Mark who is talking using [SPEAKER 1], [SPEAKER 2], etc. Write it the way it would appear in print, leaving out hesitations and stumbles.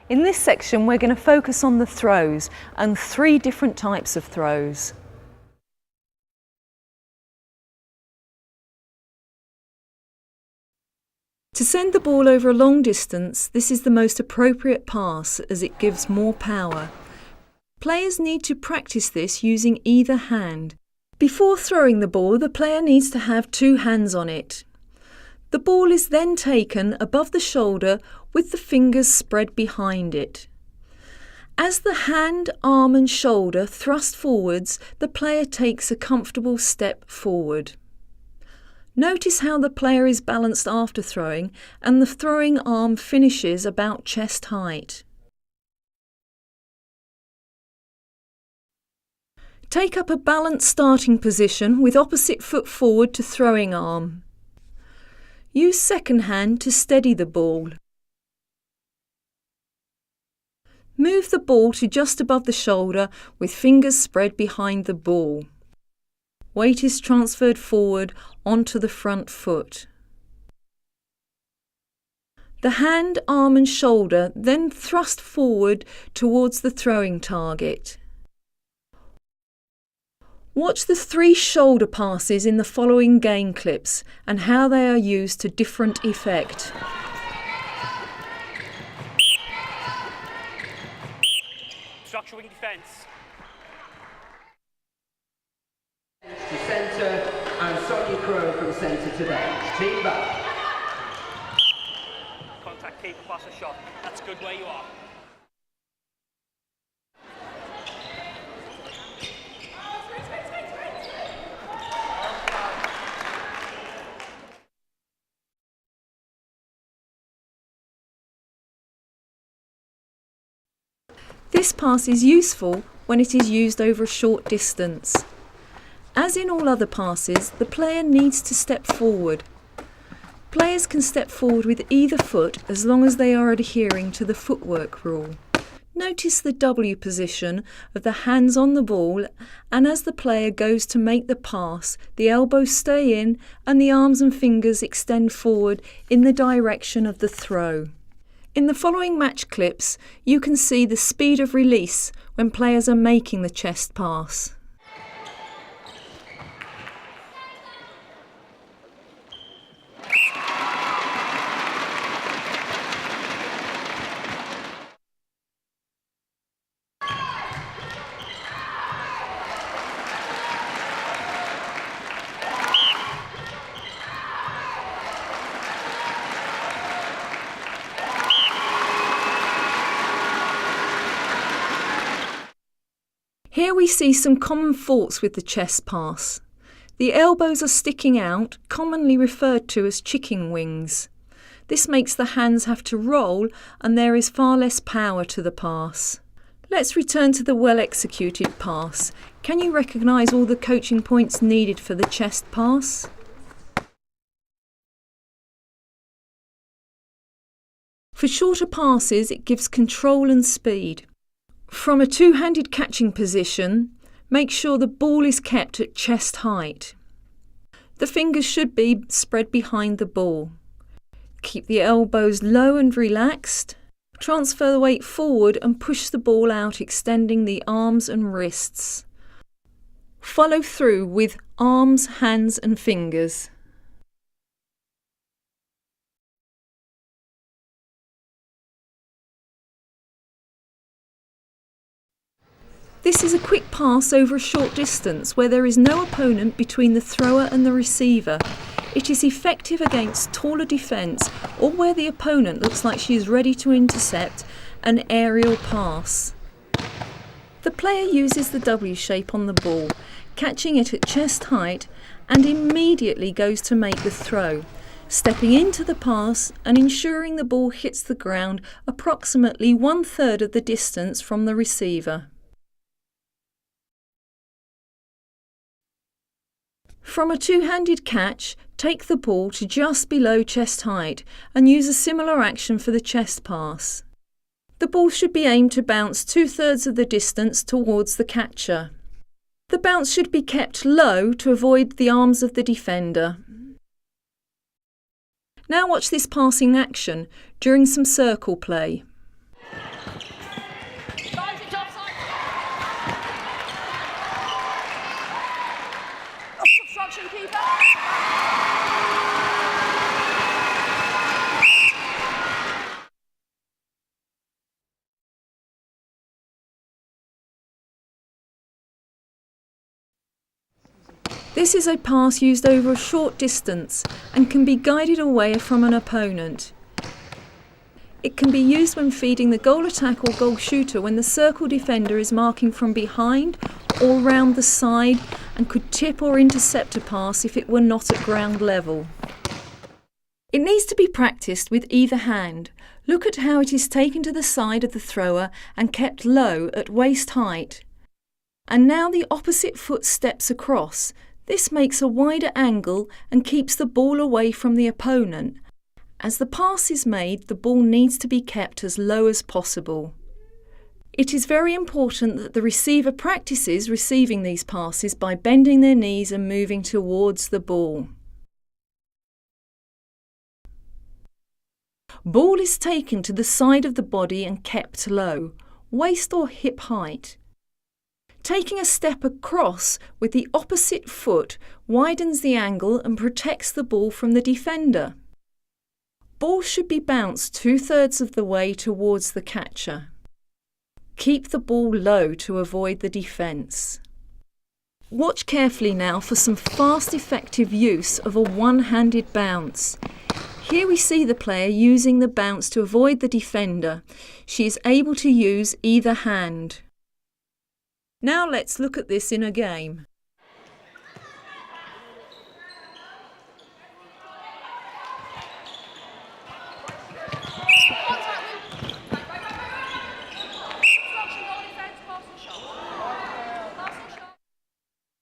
[SPEAKER 1] In this section we're going to focus on the throws and 3 different types of throws. To send the ball over a long distance, this is the most appropriate pass as it gives more power. Players need to practice this using either hand. Before throwing the ball, the player needs to have 2 hands on it. The ball is then taken above the shoulder with the fingers spread behind it. As the hand, arm and shoulder thrust forwards, the player takes a comfortable step forward. Notice how the player is balanced after throwing and the throwing arm finishes about chest height. Take up a balanced starting position with opposite foot forward to throwing arm. Use second hand to steady the ball. Move the ball to just above the shoulder with fingers spread behind the ball. Weight is transferred forward onto the front foot. The hand, arm and shoulder then thrust forward towards the throwing target. Watch the 3 shoulder passes in the following game clips and how they are used to different effect.
[SPEAKER 2] Structuring defence.
[SPEAKER 3] To centre and Sonia Crow from centre to bench. Team back.
[SPEAKER 2] Contact, keeper, pass a shot. That's good where you are.
[SPEAKER 1] This pass is useful when it is used over a short distance. As in all other passes, the player needs to step forward. Players can step forward with either foot as long as they are adhering to the footwork rule. Notice the W position of the hands on the ball, and as the player goes to make the pass, the elbows stay in and the arms and fingers extend forward in the direction of the throw. In the following match clips, you can see the speed of release when players are making the chest pass. Here we see some common faults with the chest pass. The elbows are sticking out, commonly referred to as chicken wings. This makes the hands have to roll and there is far less power to the pass. Let's return to the well-executed pass. Can you recognise all the coaching points needed for the chest pass? For shorter passes, it gives control and speed. From a 2-handed catching position, make sure the ball is kept at chest height. The fingers should be spread behind the ball. Keep the elbows low and relaxed. Transfer the weight forward and push the ball out, extending the arms and wrists. Follow through with arms, hands and fingers. This is a quick pass over a short distance where there is no opponent between the thrower and the receiver. It is effective against taller defence or where the opponent looks like she is ready to intercept an aerial pass. The player uses the W shape on the ball, catching it at chest height and immediately goes to make the throw, stepping into the pass and ensuring the ball hits the ground approximately 1/3 of the distance from the receiver. From a 2-handed catch, take the ball to just below chest height and use a similar action for the chest pass. The ball should be aimed to bounce 2/3 of the distance towards the catcher. The bounce should be kept low to avoid the arms of the defender. Now watch this passing action during some circle play. This is a pass used over a short distance and can be guided away from an opponent. It can be used when feeding the goal attack or goal shooter when the circle defender is marking from behind or round the side and could tip or intercept a pass if it were not at ground level. It needs to be practiced with either hand. Look at how it is taken to the side of the thrower and kept low at waist height. And now the opposite foot steps across. This makes a wider angle and keeps the ball away from the opponent. As the pass is made, the ball needs to be kept as low as possible. It is very important that the receiver practices receiving these passes by bending their knees and moving towards the ball. Ball is taken to the side of the body and kept low, waist or hip height. Taking a step across with the opposite foot widens the angle and protects the ball from the defender. Ball should be bounced 2/3 of the way towards the catcher. Keep the ball low to avoid the defence. Watch carefully now for some fast, effective use of a one-handed bounce. Here we see the player using the bounce to avoid the defender. She is able to use either hand. Now let's look at this in a game.